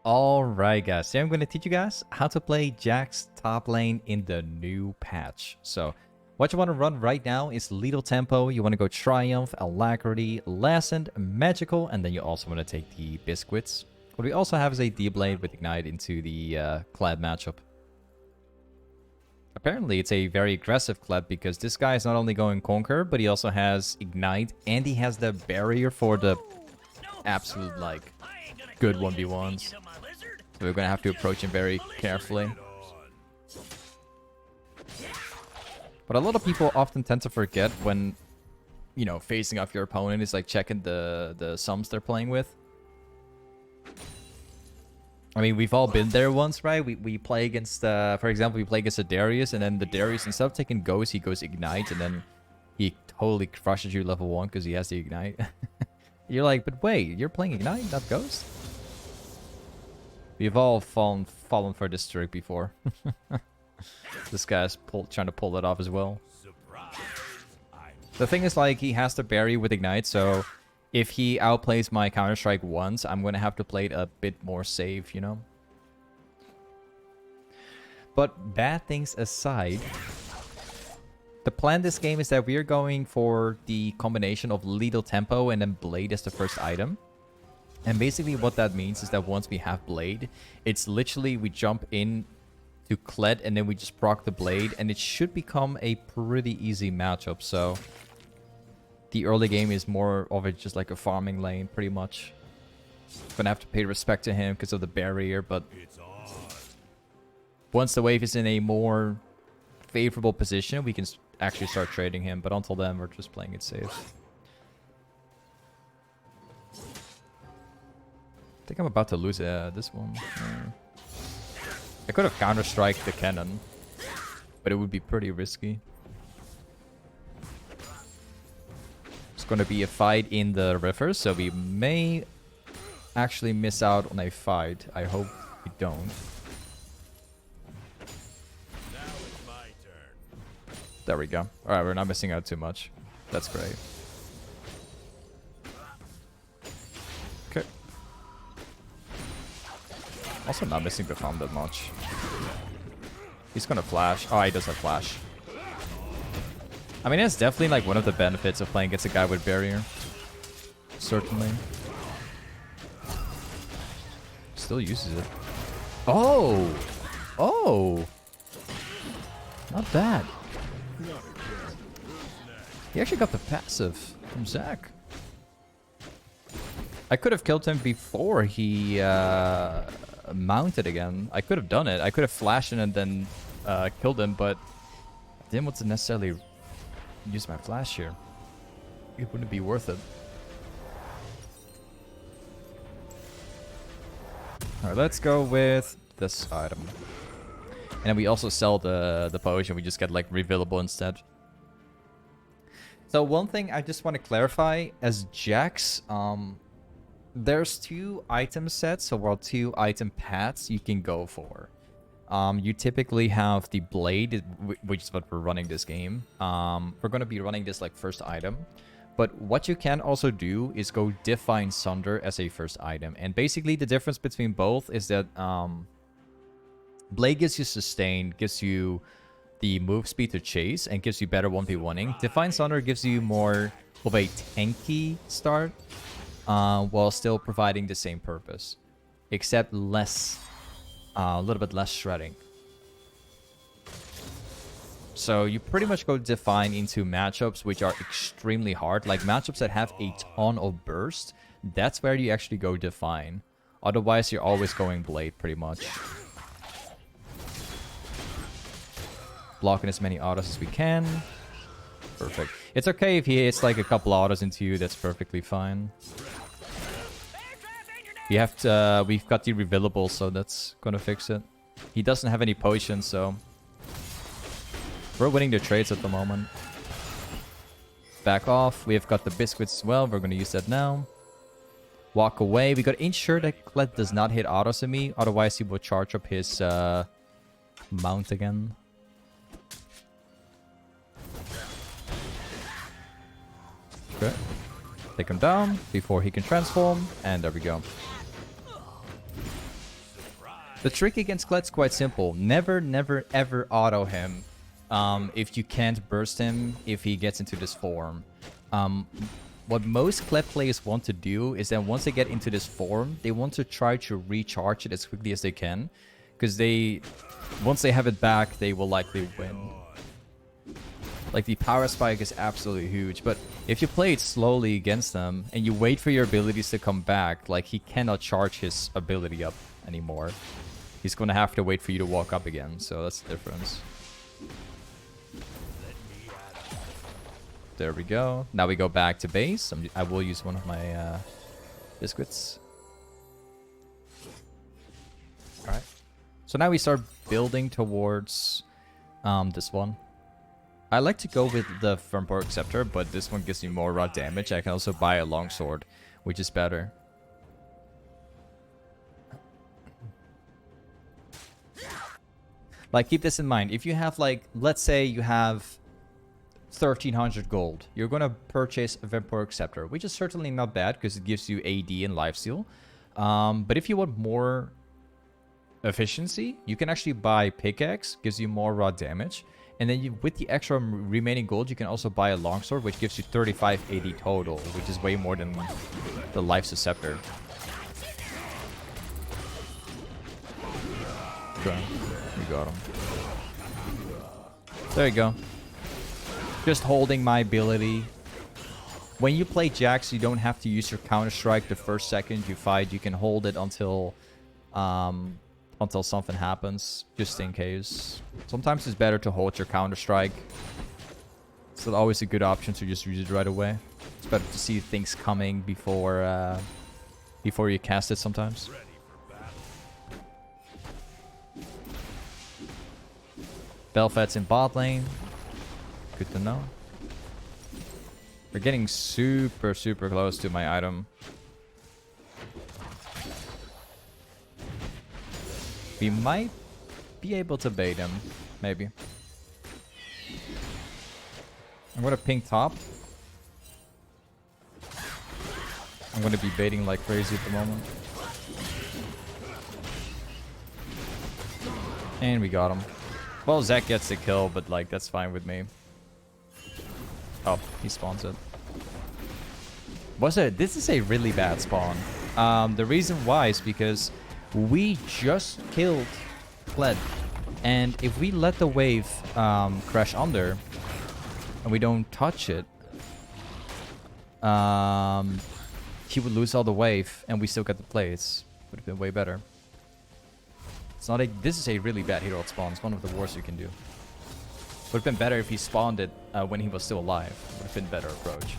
Alright guys, today I'm going to teach you guys how to play Jax top lane in the new patch. So what you want to run right now is lethal tempo. You want to go Triumph, Alacrity, Lessened, Magical, and then you also want to take the Biscuits. What we also have is a D-Blade with Ignite into the Kled matchup. Apparently it's a very aggressive Kled because this guy is not only going Conquer, but he also has Ignite and he has the barrier for the absolute like good 1v1s. So we're going to have to approach him very carefully. But a lot of people often tend to forget when, you know, facing off your opponent is like checking the sums they're playing with. I mean, we've all been there once, right? We play against, for example, we play against a Darius, and then the Darius, instead of taking Ghost, he goes Ignite, and then he totally crushes you level 1 because he has the Ignite. You're like, but wait, you're playing Ignite, not Ghost? We've all fallen for this trick before. This guy's trying to pull it off as well. The thing is, like, he has to bury with Ignite, so if he outplays my Counter-Strike once, I'm going to have to play it a bit more safe, you know? But bad things aside, the plan this game is that we are going for the combination of lethal tempo and then Blade as the first item. And basically what that means is that once we have Blade, it's literally we jump in to Kled and then we just proc the Blade, and it should become a pretty easy matchup. So the early game is more of it just like a farming lane, pretty much. Gonna have to pay respect to him because of the barrier, but once the wave is in a more favorable position, we can actually start trading him. But until then, we're just playing it safe. I think I'm about to lose this one. I could have counter-strike the cannon, but it would be pretty risky. It's going to be a fight in the river, so we may actually miss out on a fight. I hope we don't. Now it's my turn. There we go. Alright, we're not missing out too much. That's great. Okay. Also not missing the farm that much. He's gonna flash. Oh, he does have flash. I mean, that's definitely like one of the benefits of playing against a guy with barrier. Certainly. Still uses it. Oh! Oh! Not bad. He actually got the passive from Zach. I could have killed him before he mounted again. I could have done it. I could have flashed in and then killed him, but I didn't want to necessarily use my flash here. It wouldn't be worth it. Alright, let's go with this item. And then we also sell the potion. We just get like revealable instead. So one thing I just want to clarify, as Jax, there's two item sets, or two item paths you can go for. You typically have the Blade, which is what we're running this game. We're going to be running this like first item. But what you can also do is go Divine Sunder as a first item. And basically the difference between both is that Blade gives you sustain, gives you the move speed to chase, and gives you better 1v1ing. Divine Sunder gives you more of a tanky start, while still providing the same purpose, except less, a little bit less shredding. So you pretty much go Divine into matchups which are extremely hard, like matchups that have a ton of burst. That's where you actually go Divine. Otherwise, you're always going Blade, pretty much. Blocking as many autos as we can. Perfect. It's okay if he hits like a couple autos into you. That's perfectly fine. We have to, we've got the revealable, so that's gonna fix it. He doesn't have any potions, so we're winning the trades at the moment. Back off. We have got the biscuits as well. We're gonna use that now. Walk away. We got to ensure that Kled does not hit autos in me, otherwise he will charge up his mount again. Okay. Take him down before he can transform, and there we go. The trick against Kled's quite simple. Never, never, ever auto him if you can't burst him if he gets into this form. What most Kled players want to do is that once they get into this form, they want to try to recharge it as quickly as they can. Because once they have it back, they will likely win. Like, the power spike is absolutely huge. But if you play it slowly against them, and you wait for your abilities to come back, like, he cannot charge his ability up anymore. He's gonna have to wait for you to walk up again. So that's the difference. There we go. Now we go back to base. I will use one of my biscuits. Alright. So now we start building towards this one. I like to go with the Firmport Scepter, but this one gives me more raw damage. I can also buy a longsword, which is better. Like, keep this in mind. If you have, like, let's say you have 1,300 gold, you're going to purchase a Firmport Scepter, which is certainly not bad because it gives you AD and lifesteal. But if you want more efficiency, you can actually buy Pickaxe, gives you more raw damage. And then with the extra remaining gold, you can also buy a longsword, which gives you 35 AD total, which is way more than the Life Scepter. Okay, we got him. There you go. Just holding my ability. When you play Jax, you don't have to use your counter strike the first second you fight. You can hold it until something happens, just in case. Sometimes it's better to hold your counter strike. It's not always a good option to just use it right away. It's better to see things coming before you cast it sometimes. Belfet's in bot lane. Good to know. We're getting super, super close to my item. We might be able to bait him, maybe. I'm gonna ping top. I'm gonna be baiting like crazy at the moment. And we got him. Well, Zach gets the kill, but like that's fine with me. Oh, he spawns it. This is a really bad spawn. The reason why is because we just killed Kled, and if we let the wave crash under and we don't touch it, he would lose all the wave and we still get the plays. Would have been way better. It's not this is a really bad hero spawn. It's one of the worst you can do. Would have been better if he spawned it when he was still alive. Would have been a better approach.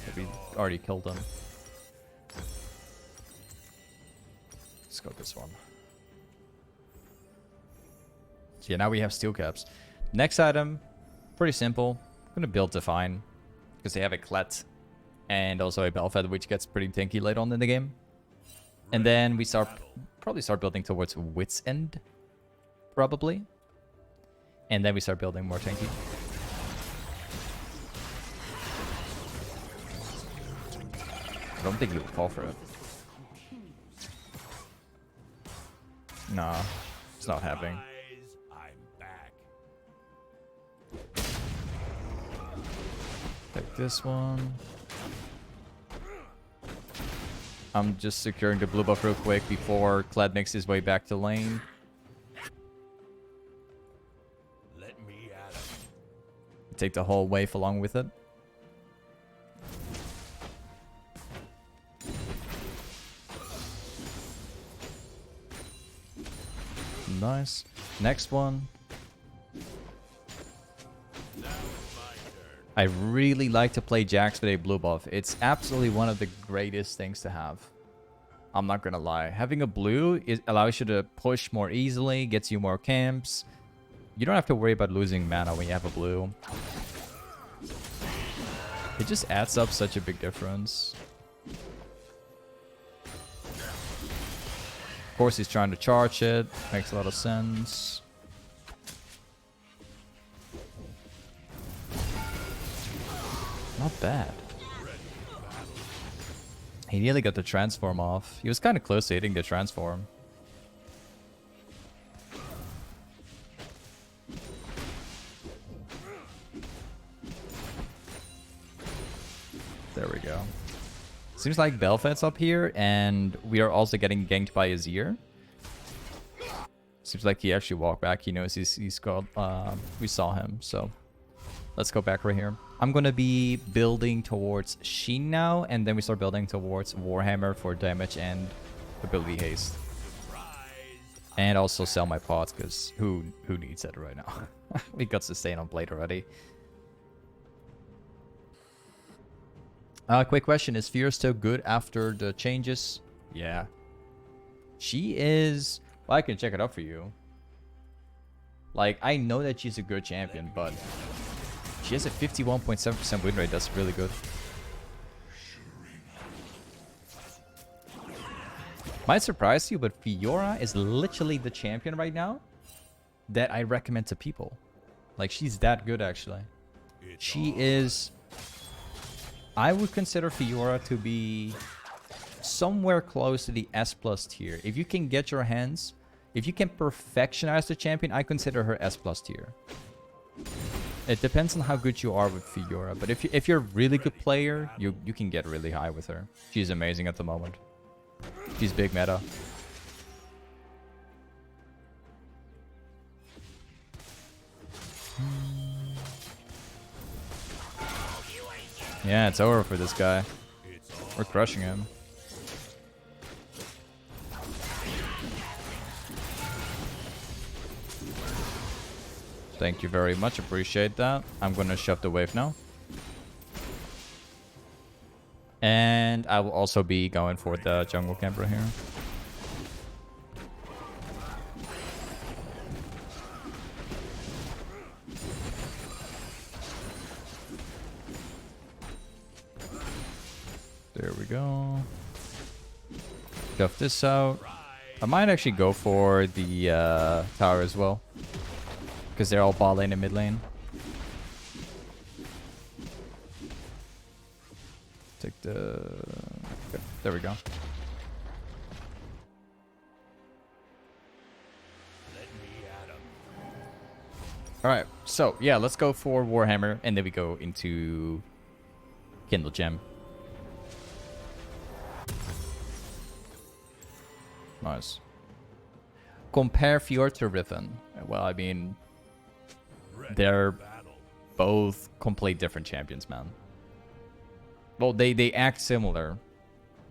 If we already killed him. Let's go this one. So yeah, now we have steel caps. Next item, pretty simple. I'm gonna build Define because they have a Kled and also a Belfed, which gets pretty tanky later on in the game. And then we probably start building towards Wits End, probably. And then we start building more tanky. I don't think he will fall for it. Nah, it's not happening. Take this one. I'm just securing the blue buff real quick before Kled makes his way back to lane. Let me at it. Take the whole wave along with it. Nice. Next one. I really like to play Jax with a blue buff. It's absolutely one of the greatest things to have. I'm not gonna lie. Having a blue allows you to push more easily, gets you more camps. You don't have to worry about losing mana when you have a blue. It just adds up such a big difference. Of course, he's trying to charge it. Makes a lot of sense. Not bad. He nearly got the transform off. He was kind of close to hitting the transform. we go. Seems like Belfet's up here, and we are also getting ganked by Azir. Seems like he actually walked back. He knows he's got... we saw him, so... Let's go back right here. I'm gonna be building towards Sheen now, and then we start building towards Warhammer for damage and ability haste. And also sell my pots, because who needs that right now? We got sustain on blade already. Quick question, is Fiora still good after the changes? Yeah. She is... Well, I can check it up for you. Like, I know that she's a good champion, but... She has a 51.7% win rate, that's really good. Might surprise you, but Fiora is literally the champion right now that I recommend to people. Like, she's that good, actually. She is... I would consider Fiora to be somewhere close to the S+ tier. If you can get your hands... If you can perfectionize the champion, I consider her S+ tier. It depends on how good you are with Fiora, but if you're a really good player, you can get really high with her. She's amazing at the moment. She's big meta. Yeah, it's over for this guy. We're crushing him. Thank you very much, appreciate that. I'm gonna shove the wave now. And I will also be going for the jungle camper here. There we go. Duff this out. I might actually go for the tower as well, because they're all bot lane and mid lane. Take the... Okay, there we go. Alright, so yeah, let's go for Warhammer, and then we go into Kindle Gem. Nice. Compare Fiora to Riven. Well, I mean... They're both complete different champions, man. Well, they act similar.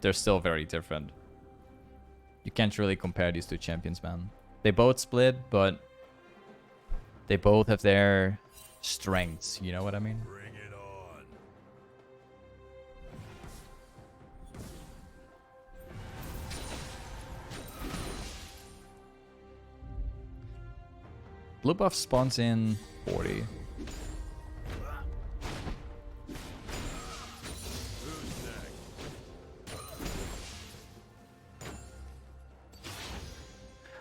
They're still very different. You can't really compare these two champions, man. They both split, but they both have their strengths. You know what I mean? Bring it on. Blue buff spawns in 40.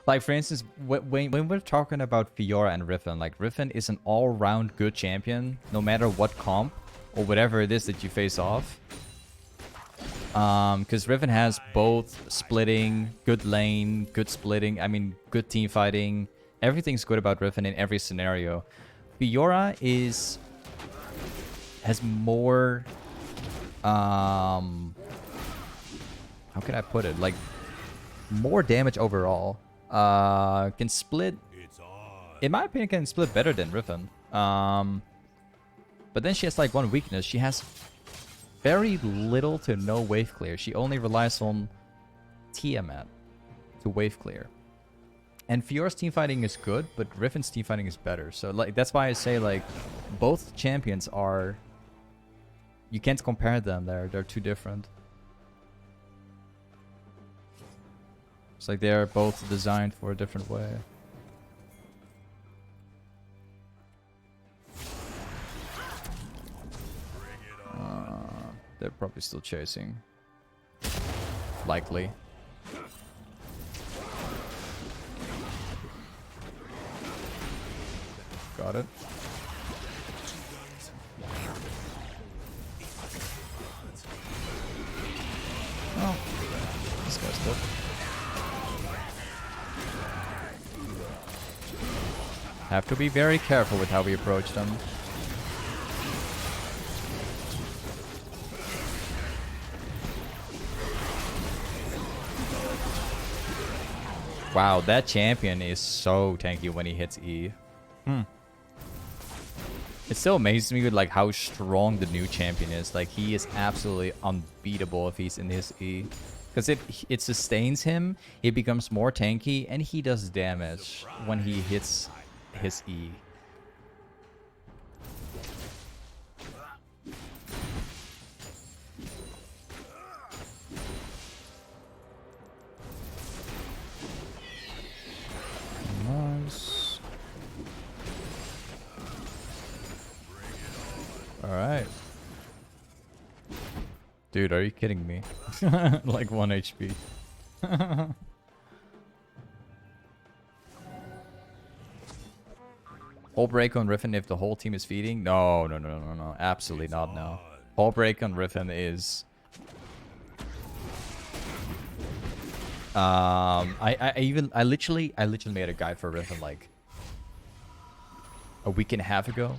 Like, for instance, when we're talking about Fiora and Riven, like, Riven is an all-round good champion, no matter what comp or whatever it is that you face off. Because Riven has both splitting, good lane, good splitting, I mean, good team fighting. Everything's good about Riven in every scenario. Fiora has more, how can I put it? Like, more damage overall. Can split, in my opinion, can split better than Riven. But then she has like one weakness. She has very little to no wave clear. She only relies on Tiamat to wave clear. And Fiora's teamfighting is good, but Riven's teamfighting is better. So like that's why I say like both champions are, you can't compare them. They're too different. It's like they're both designed for a different way. They're probably still chasing. Likely. Got it. Oh, this guy's dead. Have to be very careful with how we approach them. Wow, that champion is so tanky when he hits E. It still amazes me with like how strong the new champion is. Like he is absolutely unbeatable if he's in his E. Because it sustains him, it becomes more tanky, and he does damage when he hits his E. Nice. Alright. Dude, are you kidding me? Like 1 HP. Whole break on Riven if the whole team is feeding? No. Absolutely not, no. Whole break on Riven is... I literally made a guide for Riven like a week and a half ago.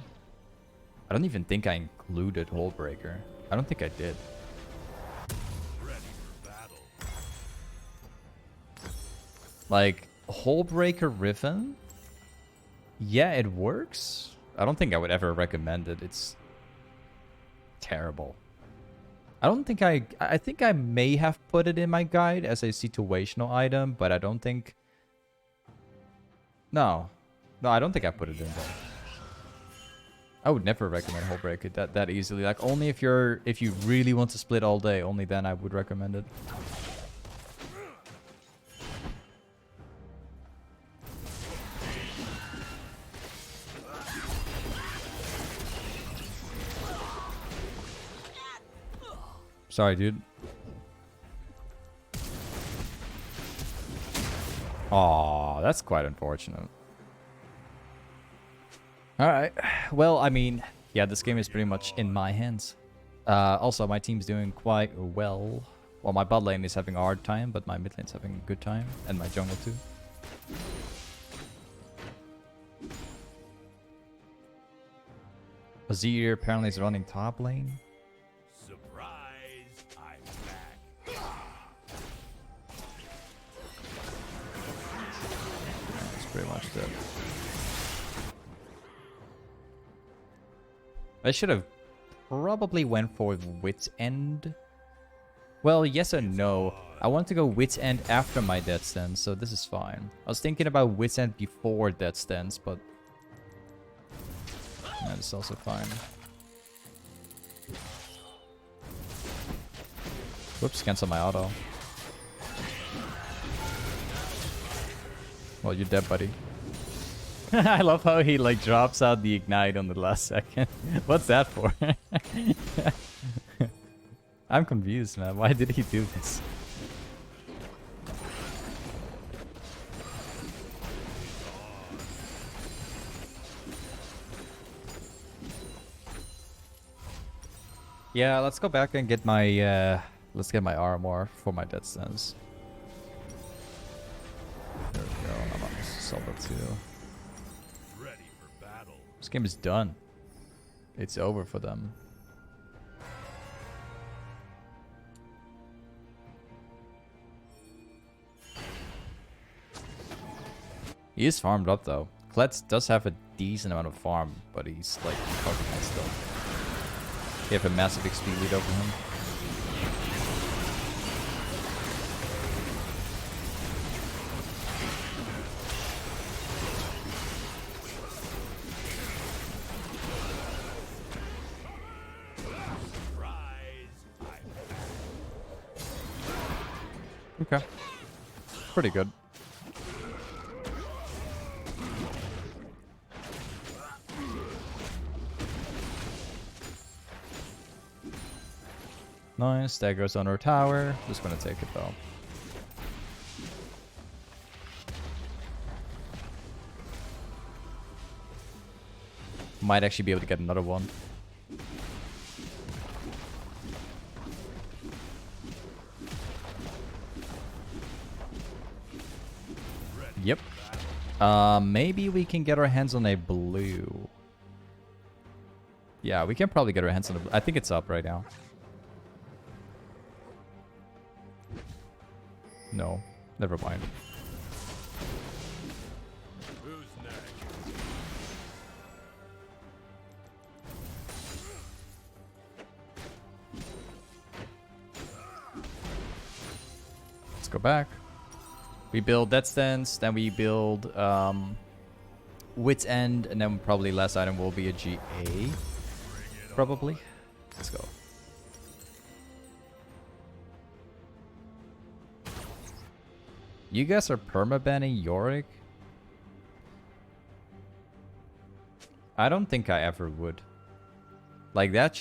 I don't even think I included Whole Breaker. I don't think I did. Like Whole Breaker Riven? Yeah, it works. I don't think I would ever recommend it. It's terrible. I don't think I think I may have put it in my guide as a situational item, but I don't think... No, I don't think I put it in there. I would never recommend Whole Breaker that easily. Like only if you really want to split all day, only then I would recommend it. Sorry, dude. Aw, that's quite unfortunate. Alright. Well, I mean, yeah, this game is pretty much in my hands. Also, my team's doing quite well. Well, my bot lane is having a hard time, but my mid lane's having a good time. And my jungle too. Azir apparently is running top lane. Pretty much dead. I should have probably went for Wits End. Well, yes and no. I want to go Wits End after my Death Stance, so this is fine. I was thinking about Wits End before Death Stance, but that's also fine. Whoops, cancel my auto. Well, you're dead, buddy. I love how he like drops out the ignite on the last second. What's that for? I'm confused, man. Why did he do this? Yeah, let's go back and get my let's get my armor for my Death Stance. There we go. I'm on Solo 2. Ready for battle. This game is done. It's over for them. He is farmed up though. Kled does have a decent amount of farm, but he's like fucking still. They have a massive XP lead over him. Okay. Pretty good. Nice. That goes on our tower. Just gonna take it though. Might actually be able to get another one. Yep. Maybe we can get our hands on a blue. Yeah, we can probably get our hands on a blue. I think it's up right now. No, never mind. go back. We build Death Stance, then we build Wits End, and then probably last item will be a GA. Probably. Let's go. You guys are permabanning Yorick? I don't think I ever would. Like that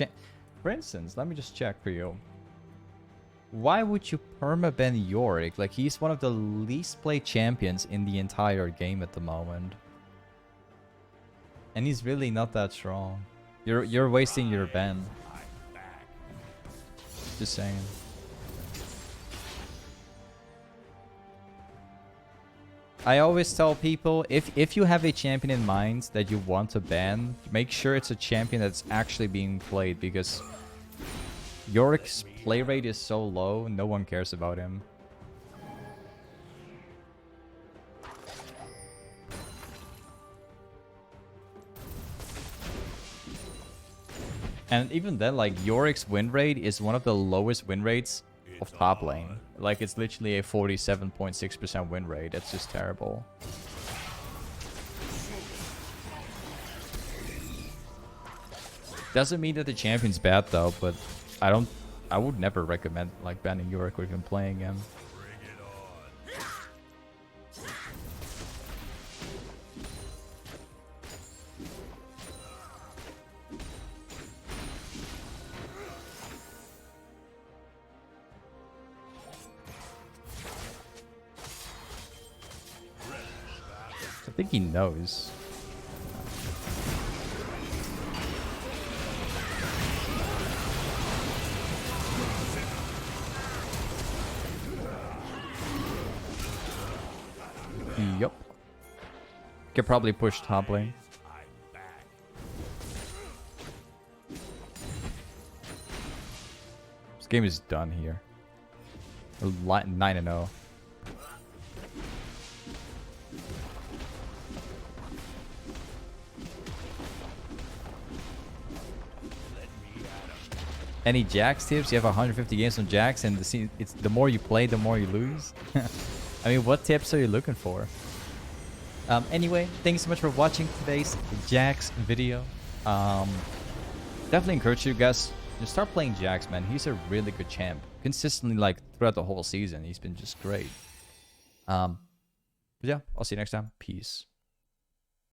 for instance, let me just check for you. Why would you permaban Yorick? Like, he's one of the least played champions in the entire game at the moment. And he's really not that strong. You're wasting your ban. Just saying. I always tell people, if you have a champion in mind that you want to ban, make sure it's a champion that's actually being played, because Yorick's play rate is so low, no one cares about him. And even then, like, Yorick's win rate is one of the lowest win rates of top lane. Like, it's literally a 47.6% win rate. That's just terrible. Doesn't mean that the champion's bad though, but I would never recommend like banning Yorick or even playing him. I think he knows. Yup. Could probably push top lane. This game is done here. 9-0. Any Jax tips? You have 150 games on Jax, and the more you play, the more you lose. I mean, what tips are you looking for? Anyway, thanks so much for watching today's Jax video. Definitely encourage you guys to start playing Jax, man. He's a really good champ. Consistently, like, throughout the whole season, he's been just great. But yeah, I'll see you next time. Peace.